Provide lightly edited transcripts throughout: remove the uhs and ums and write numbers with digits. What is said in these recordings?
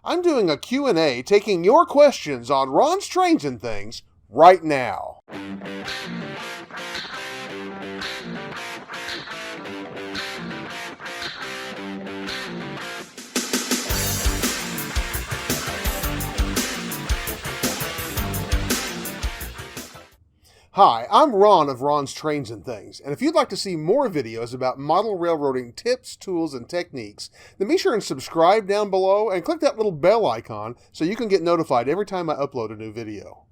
I'm doing a Q&A taking your questions on Ron's Trains and Things right now. Hi, I'm Ron of Ron's Trains and Things, and if you'd like to see more videos about model railroading tips, tools, and techniques, then be sure and subscribe down below and click that little bell icon so you can get notified every time I upload a new video.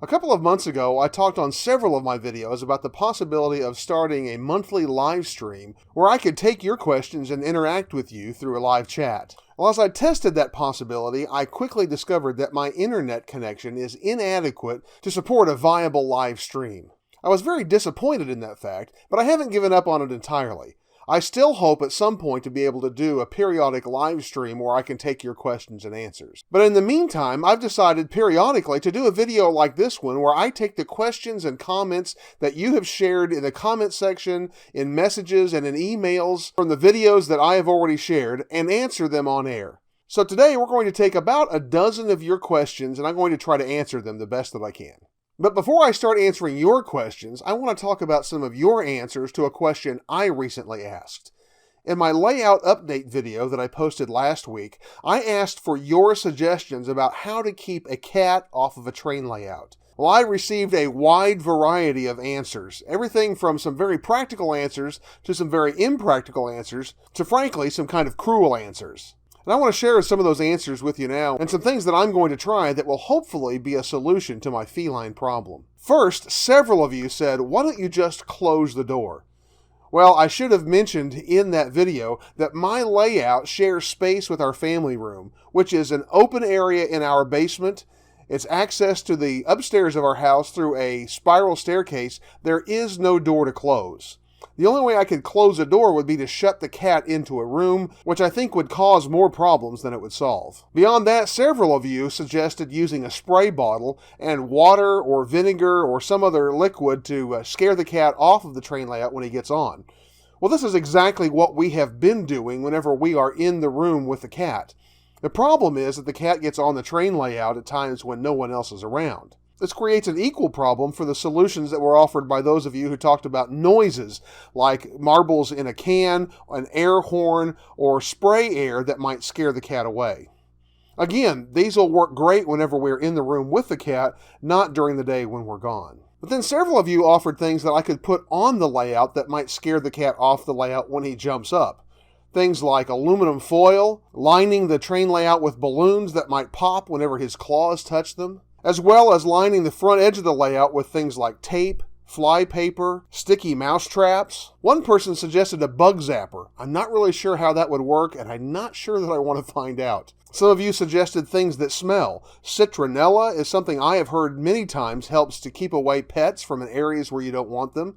A couple of months ago, I talked on several of my videos about the possibility of starting a monthly live stream where I could take your questions and interact with you through a live chat. Well, as I tested that possibility, I quickly discovered that my internet connection is inadequate to support a viable live stream. I was very disappointed in that fact, but I haven't given up on it entirely. I still hope at some point to be able to do a periodic live stream where I can take your questions and answers. But in the meantime, I've decided periodically to do a video like this one where I take the questions and comments that you have shared in the comment section, in messages, and in emails from the videos that I have already shared and answer them on air. So today we're going to take about a dozen of your questions and I'm going to try to answer them the best that I can. But before I start answering your questions, I want to talk about some of your answers to a question I recently asked. In my layout update video that I posted last week, I asked for your suggestions about how to keep a cat off of a train layout. Well, I received a wide variety of answers, everything from some very practical answers to some very impractical answers to, frankly, some kind of cruel answers. And I want to share some of those answers with you now, and some things that I'm going to try that will hopefully be a solution to my feline problem. First, several of you said, why don't you just close the door? Well, I should have mentioned in that video that my layout shares space with our family room, which is an open area in our basement. It's access to the upstairs of our house through a spiral staircase. There is no door to close. The only way I could close a door would be to shut the cat into a room, which I think would cause more problems than it would solve. Beyond that, several of you suggested using a spray bottle and water or vinegar or some other liquid to scare the cat off of the train layout when he gets on. Well, this is exactly what we have been doing whenever we are in the room with the cat. The problem is that the cat gets on the train layout at times when no one else is around. This creates an equal problem for the solutions that were offered by those of you who talked about noises, like marbles in a can, an air horn, or spray air that might scare the cat away. Again, these will work great whenever we're in the room with the cat, not during the day when we're gone. But then several of you offered things that I could put on the layout that might scare the cat off the layout when he jumps up. Things like aluminum foil, lining the train layout with balloons that might pop whenever his claws touch them, as well as lining the front edge of the layout with things like tape, fly paper, sticky mouse traps. One person suggested a bug zapper. I'm not really sure how that would work, and I'm not sure that I want to find out. Some of you suggested things that smell. Citronella is something I have heard many times helps to keep away pets from areas where you don't want them.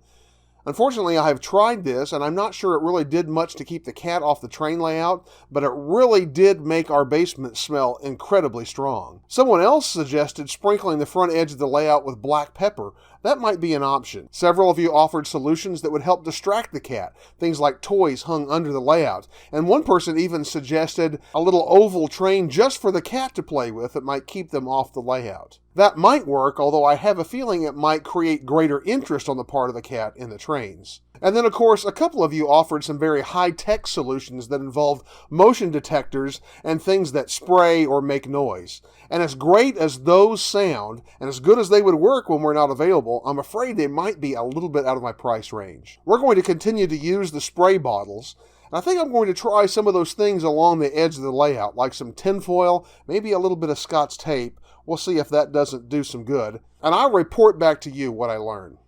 Unfortunately, I have tried this, and I'm not sure it really did much to keep the cat off the train layout, but it really did make our basement smell incredibly strong. Someone else suggested sprinkling the front edge of the layout with black pepper. That might be an option. Several of you offered solutions that would help distract the cat, things like toys hung under the layout, and one person even suggested a little oval train just for the cat to play with that might keep them off the layout. That might work, although I have a feeling it might create greater interest on the part of the cat in the trains. And then, of course, a couple of you offered some very high-tech solutions that involved motion detectors and things that spray or make noise. And as great as those sound, and as good as they would work when we're not available, I'm afraid they might be a little bit out of my price range. We're going to continue to use the spray bottles, and I think I'm going to try some of those things along the edge of the layout, like some tinfoil, maybe a little bit of Scotch tape. We'll see if that doesn't do some good, and I'll report back to you what I learn.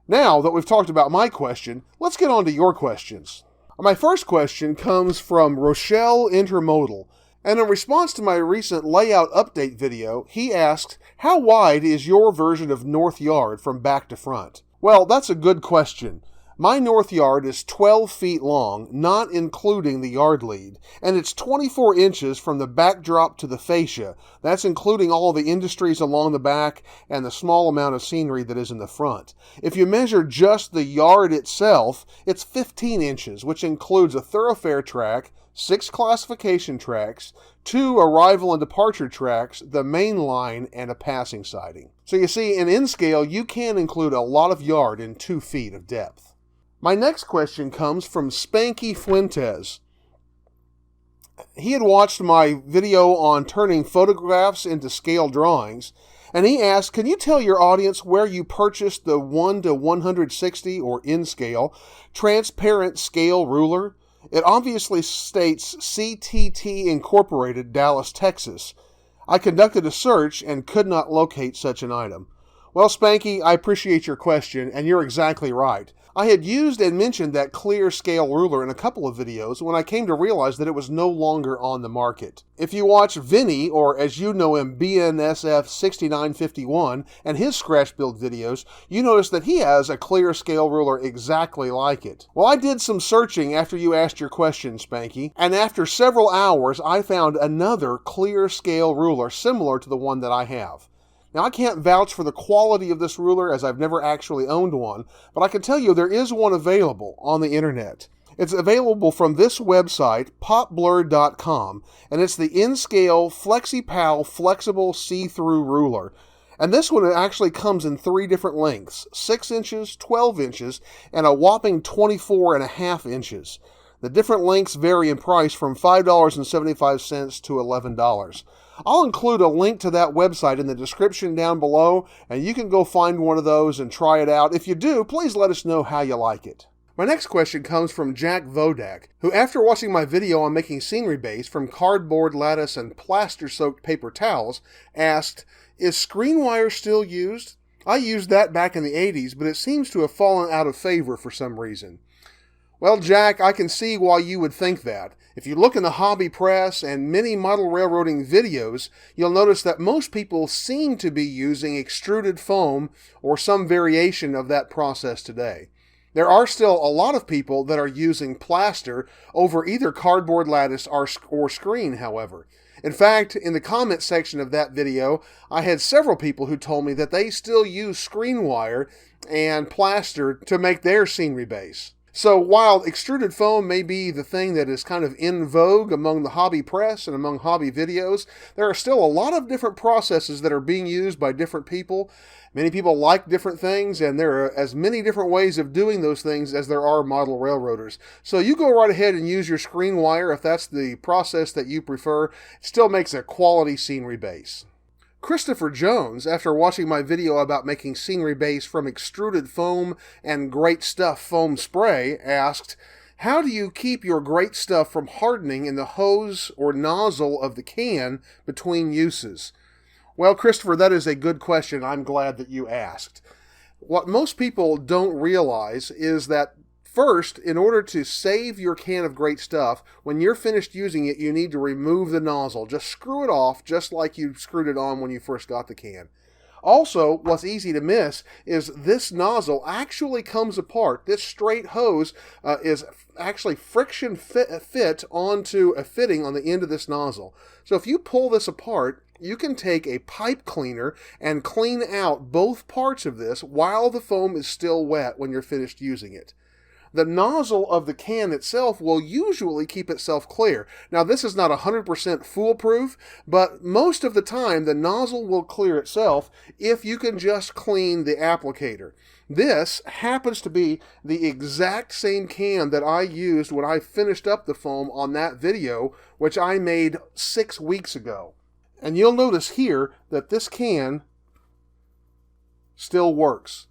Now that we've talked about my question, let's get on to your questions. My first question comes from Rochelle Intermodal, and in response to my recent layout update video, he asked, how wide is your version of North Yard from back to front? Well, that's a good question. My north yard is 12 feet long, not including the yard lead, and it's 24 inches from the backdrop to the fascia. That's including all the industries along the back and the small amount of scenery that is in the front. If you measure just the yard itself, it's 15 inches, which includes a thoroughfare track, 6 classification tracks, 2 arrival and departure tracks, the main line, and a passing siding. So you see, in N-scale, you can include a lot of yard in 2 feet of depth. My next question comes from Spanky Fuentes. He had watched my video on turning photographs into scale drawings, and he asked, can you tell your audience where you purchased the 1 to 160, or N-scale, transparent scale ruler? It obviously states CTT Incorporated, Dallas, Texas. I conducted a search and could not locate such an item. Well, Spanky, I appreciate your question, and you're exactly right. I had used and mentioned that clear scale ruler in a couple of videos when I came to realize that it was no longer on the market. If you watch Vinny, or as you know him, BNSF6951, and his scratch build videos, you notice that he has a clear scale ruler exactly like it. Well, I did some searching after you asked your question, Spanky, and after several hours I found another clear scale ruler similar to the one that I have. Now, I can't vouch for the quality of this ruler as I've never actually owned one, but I can tell you there is one available on the internet. It's available from this website, popblur.com, and it's the N-scale FlexiPal Flexible See-Through Ruler. And this one actually comes in 3 different lengths, 6 inches, 12 inches, and a whopping 24.5 inches. The different lengths vary in price from $5.75 to $11. I'll include a link to that website in the description down below, and you can go find one of those and try it out. If you do, please let us know how you like it. My next question comes from Jack Vodak, who after watching my video on making scenery base from cardboard, lattice, and plaster-soaked paper towels, asked, is screen wire still used? I used that back in the 80s, but it seems to have fallen out of favor for some reason. Well, Jack, I can see why you would think that. If you look in the hobby press and many model railroading videos, you'll notice that most people seem to be using extruded foam or some variation of that process today. There are still a lot of people that are using plaster over either cardboard, lattice, or screen, however. In fact, in the comment section of that video, I had several people who told me that they still use screen wire and plaster to make their scenery base. So while extruded foam may be the thing that is kind of in vogue among the hobby press and among hobby videos, there are still a lot of different processes that are being used by different people. Many people like different things, and there are as many different ways of doing those things as there are model railroaders. So you go right ahead and use your screen wire if that's the process that you prefer. It still makes a quality scenery base. Christopher Jones, after watching my video about making scenery base from extruded foam and Great Stuff foam spray, asked, how do you keep your Great Stuff from hardening in the hose or nozzle of the can between uses? Well, Christopher, that is a good question. I'm glad that you asked. What most people don't realize is that first, in order to save your can of Great Stuff, when you're finished using it, you need to remove the nozzle. Just screw it off, just like you screwed it on when you first got the can. Also, what's easy to miss is this nozzle actually comes apart. This straight hose is actually friction fit onto a fitting on the end of this nozzle. So if you pull this apart, you can take a pipe cleaner and clean out both parts of this while the foam is still wet when you're finished using it. The nozzle of the can itself will usually keep itself clear. Now, this is not 100% foolproof, but most of the time the nozzle will clear itself if you can just clean the applicator. This happens to be the exact same can that I used when I finished up the foam on that video, which I made 6 weeks ago. And you'll notice here that this can still works.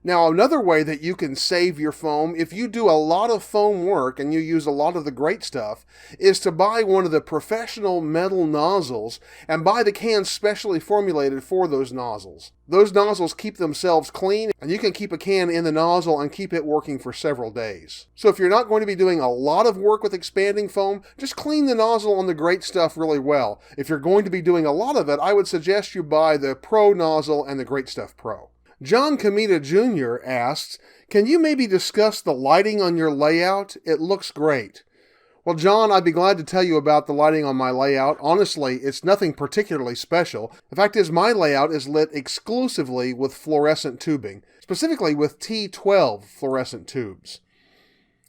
Now, another way that you can save your foam, if you do a lot of foam work and you use a lot of the Great Stuff, is to buy one of the professional metal nozzles and buy the cans specially formulated for those nozzles. Those nozzles keep themselves clean, and you can keep a can in the nozzle and keep it working for several days. So if you're not going to be doing a lot of work with expanding foam, just clean the nozzle on the Great Stuff really well. If you're going to be doing a lot of it, I would suggest you buy the Pro nozzle and the Great Stuff Pro. John Comita Jr. asks, can you maybe discuss the lighting on your layout? It looks great. Well, John, I'd be glad to tell you about the lighting on my layout. Honestly, it's nothing particularly special. The fact is, my layout is lit exclusively with fluorescent tubing, specifically with T12 fluorescent tubes.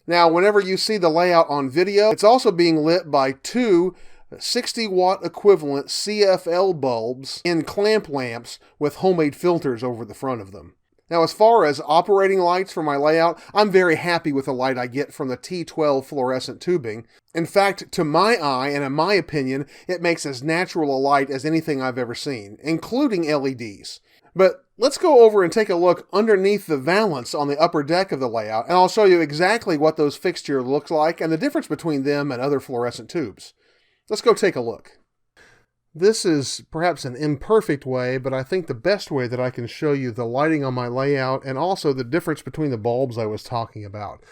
Now, whenever you see the layout on video, it's also being lit by two 60-watt equivalent CFL bulbs in clamp lamps with homemade filters over the front of them. Now, as far as operating lights for my layout, I'm very happy with the light I get from the T12 fluorescent tubing. In fact, to my eye, and in my opinion, it makes as natural a light as anything I've ever seen, including LEDs. But let's go over and take a look underneath the valance on the upper deck of the layout, and I'll show you exactly what those fixtures look like and the difference between them and other fluorescent tubes. Let's go take a look. This is perhaps an imperfect way, but I think the best way that I can show you the lighting on my layout and also the difference between the bulbs I was talking about.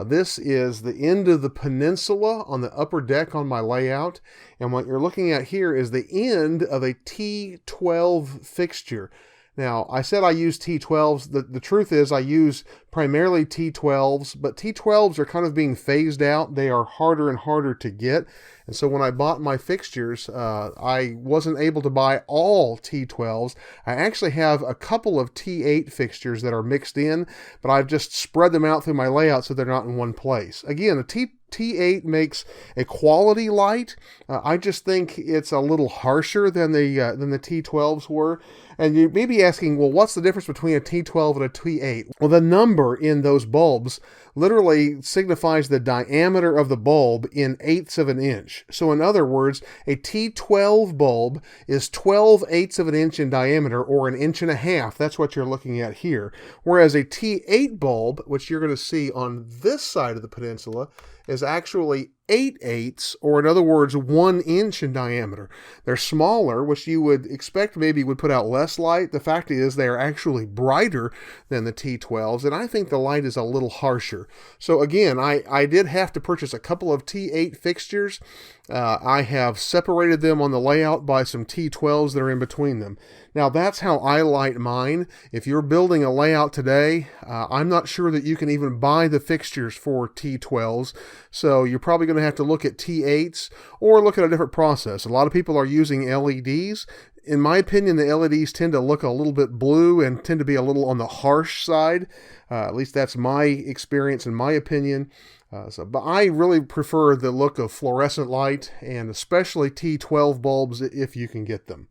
This is the end of the peninsula on the upper deck on my layout, and what you're looking at here is the end of a T12 fixture. Now, I said I use T12s. The truth is I use primarily T12s, but T12s are kind of being phased out. They are harder and harder to get. And so when I bought my fixtures, I wasn't able to buy all T12s. I actually have a couple of T8 fixtures that are mixed in, but I've just spread them out through my layout so they're not in one place. Again, a T8 makes a quality light. I just think it's a little harsher than the T12s were. And you may be asking, well, what's the difference between a T12 and a T8? Well, the number in those bulbs literally signifies the diameter of the bulb in eighths of an inch. So in other words, a T12 bulb is 12/8 of an inch in diameter, or 1.5 inches. That's what you're looking at here. Whereas a T8 bulb, which you're going to see on this side of the peninsula, is actually 8/8, or in other words, 1 inch in diameter. They're smaller, which you would expect maybe would put out less light. The fact is they are actually brighter than the T12s, and I think the light is a little harsher. So again, I did have to purchase a couple of T8 fixtures. I have separated them on the layout by some T12s that are in between them. Now that's how I light mine. If you're building a layout today, I'm not sure that you can even buy the fixtures for T12s, so you're probably going to have to look at T8s or look at a different process. A lot of people are using LEDs. In my opinion, the LEDs tend to look a little bit blue and tend to be a little on the harsh side. At least that's my experience and my opinion. But I really prefer the look of fluorescent light, and especially T12 bulbs if you can get them.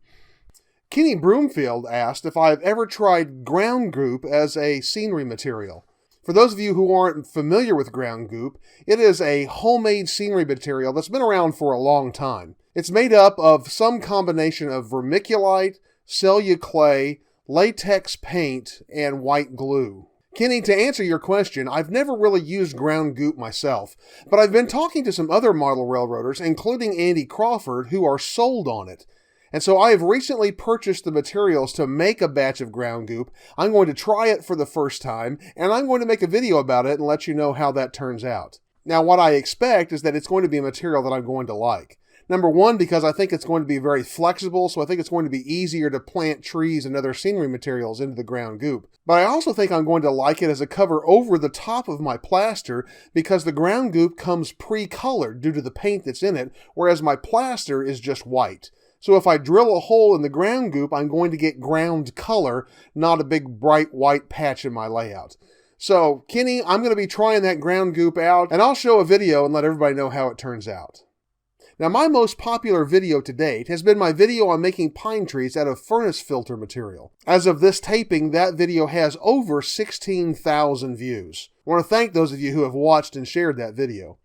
Kenny Broomfield asked if I've ever tried ground goop as a scenery material. For those of you who aren't familiar with ground goop, it is a homemade scenery material that's been around for a long time. It's made up of some combination of vermiculite, celluclay, latex paint, and white glue. Kenny, to answer your question, I've never really used ground goop myself, but I've been talking to some other model railroaders, including Andy Crawford, who are sold on it. And so I have recently purchased the materials to make a batch of ground goop. I'm going to try it for the first time, and I'm going to make a video about it and let you know how that turns out. Now, what I expect is that it's going to be a material that I'm going to like. Number one, because I think it's going to be very flexible, so I think it's going to be easier to plant trees and other scenery materials into the ground goop. But I also think I'm going to like it as a cover over the top of my plaster, because the ground goop comes pre-colored due to the paint that's in it, whereas my plaster is just white. So if I drill a hole in the ground goop, I'm going to get ground color, not a big bright white patch in my layout. So, Kenny, I'm going to be trying that ground goop out, and I'll show a video and let everybody know how it turns out. Now, my most popular video to date has been my video on making pine trees out of furnace filter material. As of this taping, that video has over 16,000 views. I want to thank those of you who have watched and shared that video.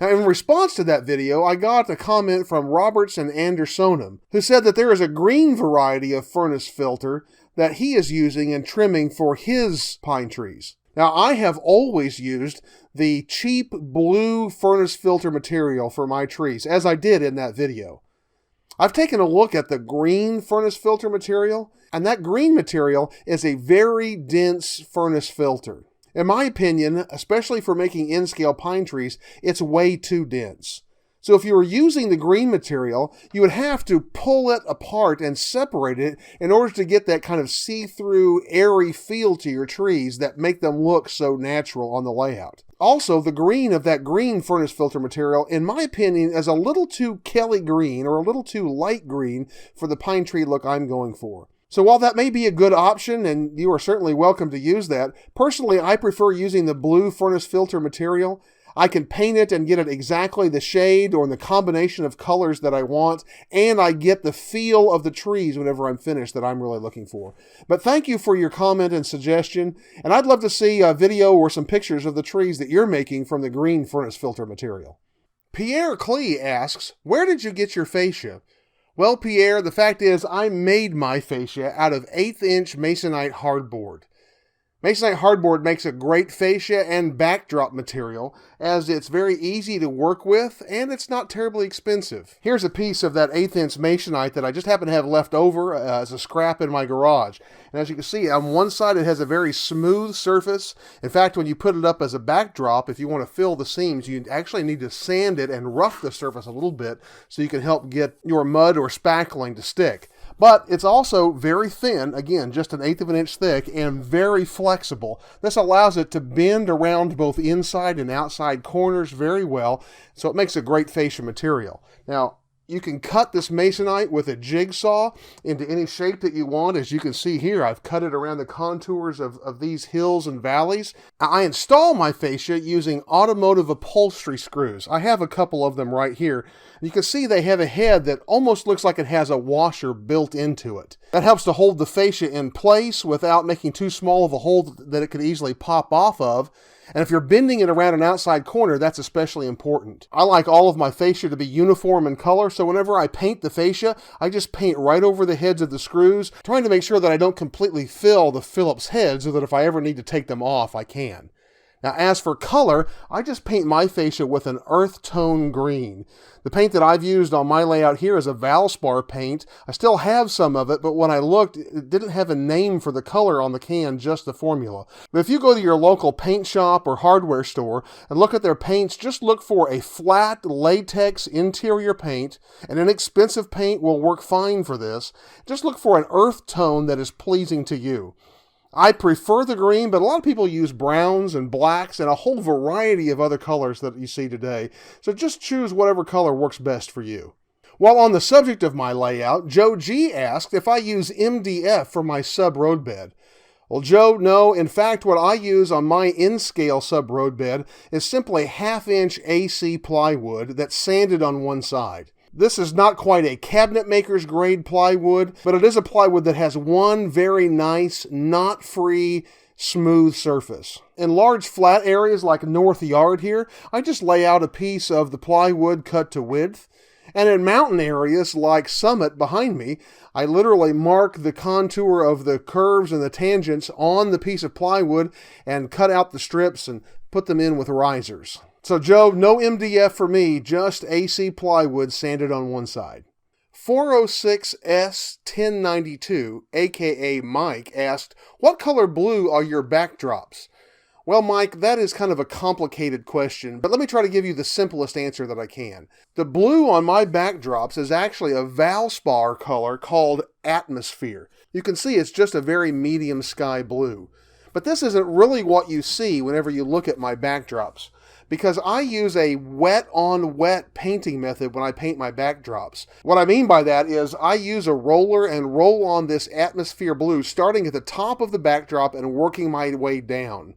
Now, in response to that video, I got a comment from Roberts and Andersonum, who said that there is a green variety of furnace filter that he is using and trimming for his pine trees. Now, I have always used the cheap blue furnace filter material for my trees, as I did in that video. I've taken a look at the green furnace filter material, and that green material is a very dense furnace filter. In my opinion, especially for making N-scale pine trees, it's way too dense. So if you were using the green material, you would have to pull it apart and separate it in order to get that kind of see-through, airy feel to your trees that make them look so natural on the layout. Also, the green of that green furnace filter material, in my opinion, is a little too Kelly green or a little too light green for the pine tree look I'm going for. So while that may be a good option, and you are certainly welcome to use that, personally I prefer using the blue furnace filter material. I can paint it and get it exactly the shade or in the combination of colors that I want, and I get the feel of the trees whenever I'm finished that I'm really looking for. But thank you for your comment and suggestion, and I'd love to see a video or some pictures of the trees that you're making from the green furnace filter material. Pierre Klee asks, where did you get your fascia? Well, Pierre, the fact is I made my fascia out of 1/8" masonite hardboard. Masonite hardboard makes a great fascia and backdrop material, as it's very easy to work with and it's not terribly expensive. Here's a piece of that 1/8" masonite that I just happen to have left over as a scrap in my garage. And as you can see, on one side it has a very smooth surface. In fact, when you put it up as a backdrop, if you want to fill the seams, you actually need to sand it and rough the surface a little bit so you can help get your mud or spackling to stick. But it's also very thin, again, just 1/8 inch thick, and very flexible. This allows it to bend around both inside and outside corners very well, so it makes a great fascia material. Now, you can cut this masonite with a jigsaw into any shape that you want. As you can see here, I've cut it around the contours of these hills and valleys. I install my fascia using automotive upholstery screws. I have a couple of them right here. You can see they have a head that almost looks like it has a washer built into it. That helps to hold the fascia in place without making too small of a hole that it could easily pop off of. And if you're bending it around an outside corner, that's especially important. I like all of my fascia to be uniform in color, so whenever I paint the fascia, I just paint right over the heads of the screws, trying to make sure that I don't completely fill the Phillips head so that if I ever need to take them off, I can. Now, as for color, I just paint my fascia with an earth tone green. The paint that I've used on my layout here is a Valspar paint. I still have some of it, but when I looked, it didn't have a name for the color on the can, just the formula. But if you go to your local paint shop or hardware store and look at their paints, just look for a flat latex interior paint. An inexpensive paint will work fine for this. Just look for an earth tone that is pleasing to you. I prefer the green, but a lot of people use browns and blacks and a whole variety of other colors that you see today. So just choose whatever color works best for you. While on the subject of my layout, Joe G asked if I use MDF for my sub road bed. Well, Joe, no. In fact, what I use on my in-scale sub road bed is simply 1/2" AC plywood that's sanded on one side. This is not quite a cabinet maker's grade plywood, but it is a plywood that has one very nice, knot-free, smooth surface. In large flat areas like North Yard here, I just lay out a piece of the plywood cut to width. And in mountain areas like Summit behind me, I literally mark the contour of the curves and the tangents on the piece of plywood and cut out the strips and put them in with risers. So Joe, no MDF for me, just AC plywood sanded on one side. 406S1092, aka Mike, asked, what color blue are your backdrops? Well, Mike, that is kind of a complicated question, but let me try to give you the simplest answer that I can. The blue on my backdrops is actually a Valspar color called Atmosphere. You can see it's just a very medium sky blue. But this isn't really what you see whenever you look at my backdrops, because I use a wet-on-wet painting method when I paint my backdrops. What I mean by that is I use a roller and roll on this Atmosphere blue starting at the top of the backdrop and working my way down.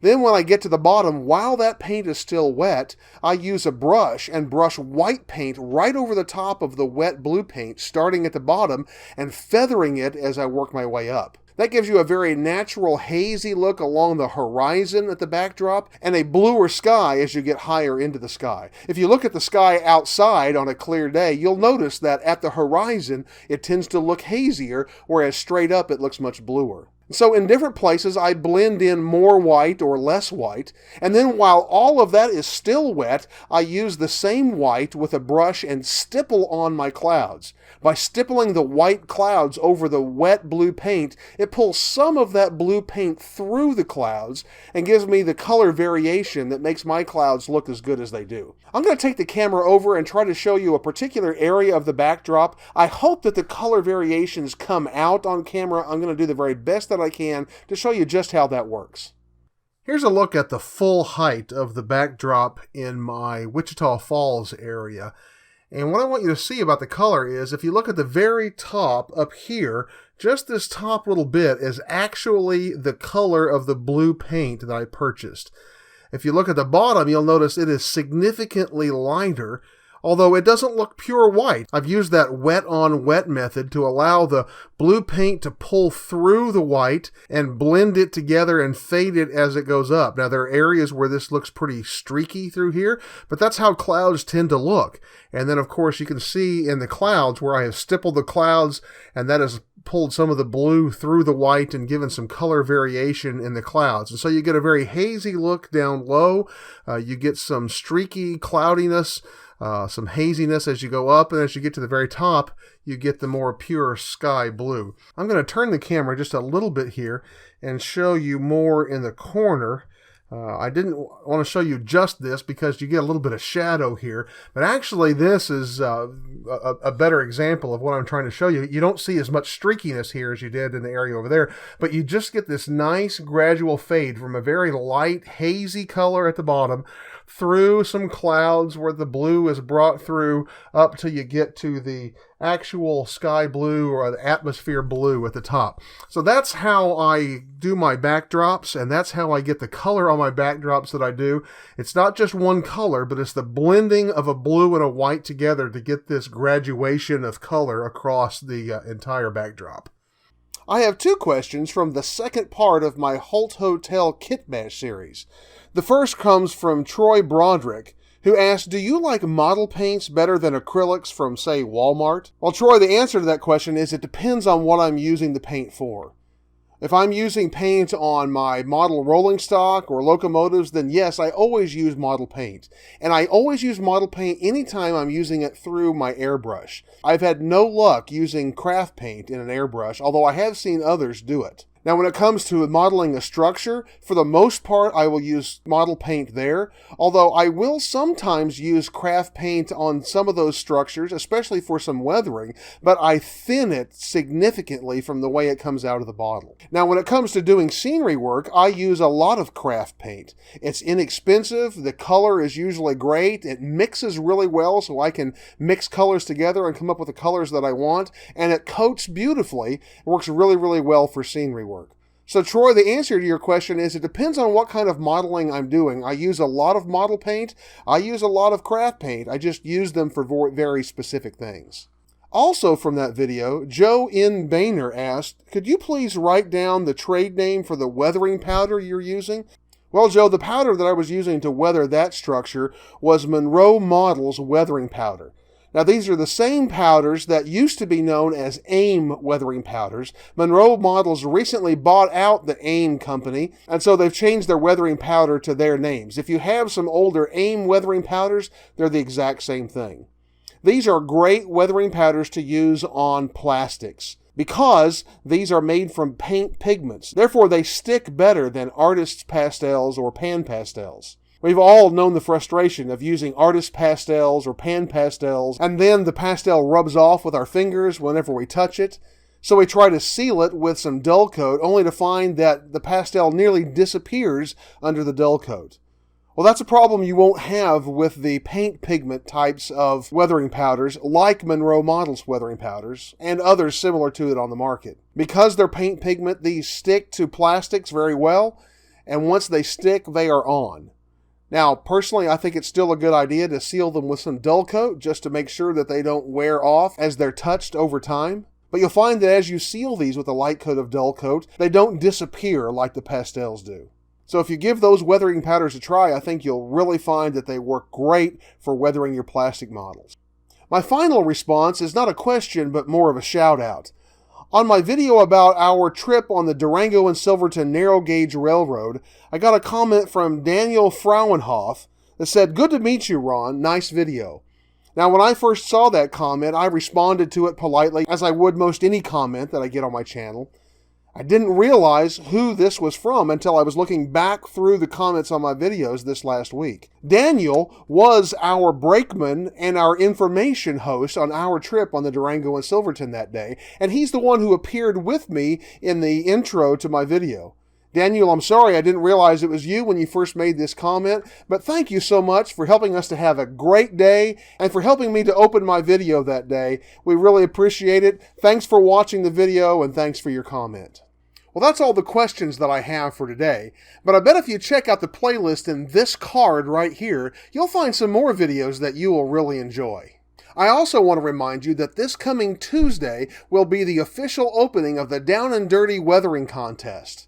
Then when I get to the bottom, while that paint is still wet, I use a brush and brush white paint right over the top of the wet blue paint, starting at the bottom and feathering it as I work my way up. That gives you a very natural hazy look along the horizon at the backdrop and a bluer sky as you get higher into the sky. If you look at the sky outside on a clear day, you'll notice that at the horizon it tends to look hazier, whereas straight up it looks much bluer. So in different places, I blend in more white or less white, and then while all of that is still wet, I use the same white with a brush and stipple on my clouds. By stippling the white clouds over the wet blue paint, it pulls some of that blue paint through the clouds and gives me the color variation that makes my clouds look as good as they do. I'm going to take the camera over and try to show you a particular area of the backdrop. I hope that the color variations come out on camera. I'm going to do the very best that I can to show you just how that works. Here's a look at the full height of the backdrop in my Wichita Falls area. And what I want you to see about the color is, if you look at the very top up here, just this top little bit is actually the color of the blue paint that I purchased. If you look at the bottom, you'll notice it is significantly lighter, although it doesn't look pure white. I've used that wet on wet method to allow the blue paint to pull through the white and blend it together and fade it as it goes up. Now, there are areas where this looks pretty streaky through here, but that's how clouds tend to look. And then, of course, you can see in the clouds where I have stippled the clouds, and that has pulled some of the blue through the white and given some color variation in the clouds. And so you get a very hazy look down low. You get some streaky cloudiness, some haziness as you go up, and as you get to the very top, you get the more pure sky blue. I'm going to turn the camera just a little bit here and show you more in the corner. I didn't want to show you just this because you get a little bit of shadow here, but actually this is a better example of what I'm trying to show you. You don't see as much streakiness here as you did in the area over there, but you just get this nice gradual fade from a very light, hazy color at the bottom through some clouds where the blue is brought through up till you get to the actual sky blue or the atmosphere blue at the top. So that's how I do my backdrops, and that's how I get the color on my backdrops that I do. It's not just one color, but it's the blending of a blue and a white together to get this graduation of color across the entire backdrop. I have two questions from the second part of my Holt Hotel KitMatch series. The first comes from Troy Broderick, who asked, do you like model paints better than acrylics from, say, Walmart? Well, Troy, the answer to that question is it depends on what I'm using the paint for. If I'm using paint on my model rolling stock or locomotives, then yes, I always use model paint. And I always use model paint anytime I'm using it through my airbrush. I've had no luck using craft paint in an airbrush, although I have seen others do it. Now, when it comes to modeling a structure, for the most part, I will use model paint there, although I will sometimes use craft paint on some of those structures, especially for some weathering, but I thin it significantly from the way it comes out of the bottle. Now, when it comes to doing scenery work, I use a lot of craft paint. It's inexpensive, the color is usually great, it mixes really well, so I can mix colors together and come up with the colors that I want, and it coats beautifully. It works really, really well for scenery work. So Troy, the answer to your question is it depends on what kind of modeling I'm doing. I use a lot of model paint. I use a lot of craft paint. I just use them for very specific things. Also from that video, Joe N. Boehner asked, could you please write down the trade name for the weathering powder you're using? Well, Joe, the powder that I was using to weather that structure was Monroe Models weathering powder. Now, these are the same powders that used to be known as AIM weathering powders. Monroe Models recently bought out the AIM company, and so they've changed their weathering powder to their names. If you have some older AIM weathering powders, they're the exact same thing. These are great weathering powders to use on plastics because these are made from paint pigments. Therefore, they stick better than artist's pastels or pan pastels. We've all known the frustration of using artist pastels or pan pastels, and then the pastel rubs off with our fingers whenever we touch it. So we try to seal it with some dull coat, only to find that the pastel nearly disappears under the dull coat. Well, that's a problem you won't have with the paint pigment types of weathering powders, like Monroe Models weathering powders, and others similar to it on the market. Because they're paint pigment, these stick to plastics very well, and once they stick, they are on. Now, personally, I think it's still a good idea to seal them with some dull coat just to make sure that they don't wear off as they're touched over time. But you'll find that as you seal these with a light coat of dull coat, they don't disappear like the pastels do. So if you give those weathering powders a try, I think you'll really find that they work great for weathering your plastic models. My final response is not a question, but more of a shout out. On my video about our trip on the Durango and Silverton Narrow Gauge Railroad, I got a comment from Daniel Frauenhoff that said, "Good to meet you, Ron. Nice video." Now, when I first saw that comment, I responded to it politely, as I would most any comment that I get on my channel. I didn't realize who this was from until I was looking back through the comments on my videos this last week. Daniel was our brakeman and our information host on our trip on the Durango and Silverton that day, and he's the one who appeared with me in the intro to my video. Daniel, I'm sorry I didn't realize it was you when you first made this comment, but thank you so much for helping us to have a great day and for helping me to open my video that day. We really appreciate it. Thanks for watching the video and thanks for your comment. Well, that's all the questions that I have for today, but I bet if you check out the playlist in this card right here, you'll find some more videos that you will really enjoy. I also want to remind you that this coming Tuesday will be the official opening of the Down and Dirty Weathering Contest.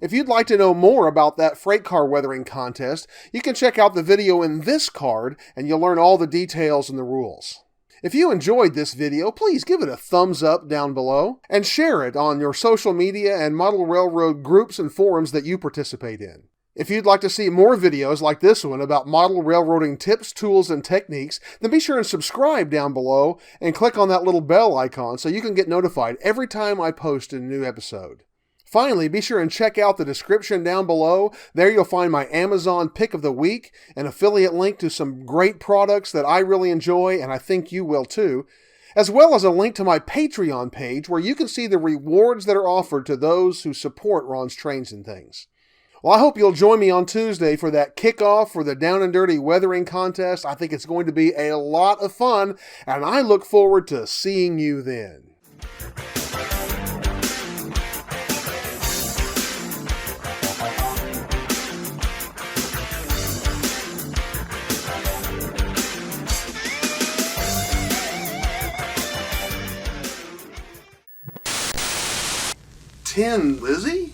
If you'd like to know more about that freight car weathering contest, you can check out the video in this card and you'll learn all the details and the rules. If you enjoyed this video, please give it a thumbs up down below and share it on your social media and model railroad groups and forums that you participate in. If you'd like to see more videos like this one about model railroading tips, tools, and techniques, then be sure and subscribe down below and click on that little bell icon so you can get notified every time I post a new episode. Finally, be sure and check out the description down below. There you'll find my Amazon pick of the week, an affiliate link to some great products that I really enjoy, and I think you will too, as well as a link to my Patreon page where you can see the rewards that are offered to those who support Ron's Trains and Things. Well, I hope you'll join me on Tuesday for that kickoff for the Down and Dirty Weathering Contest. I think it's going to be a lot of fun, and I look forward to seeing you then. Lizzie?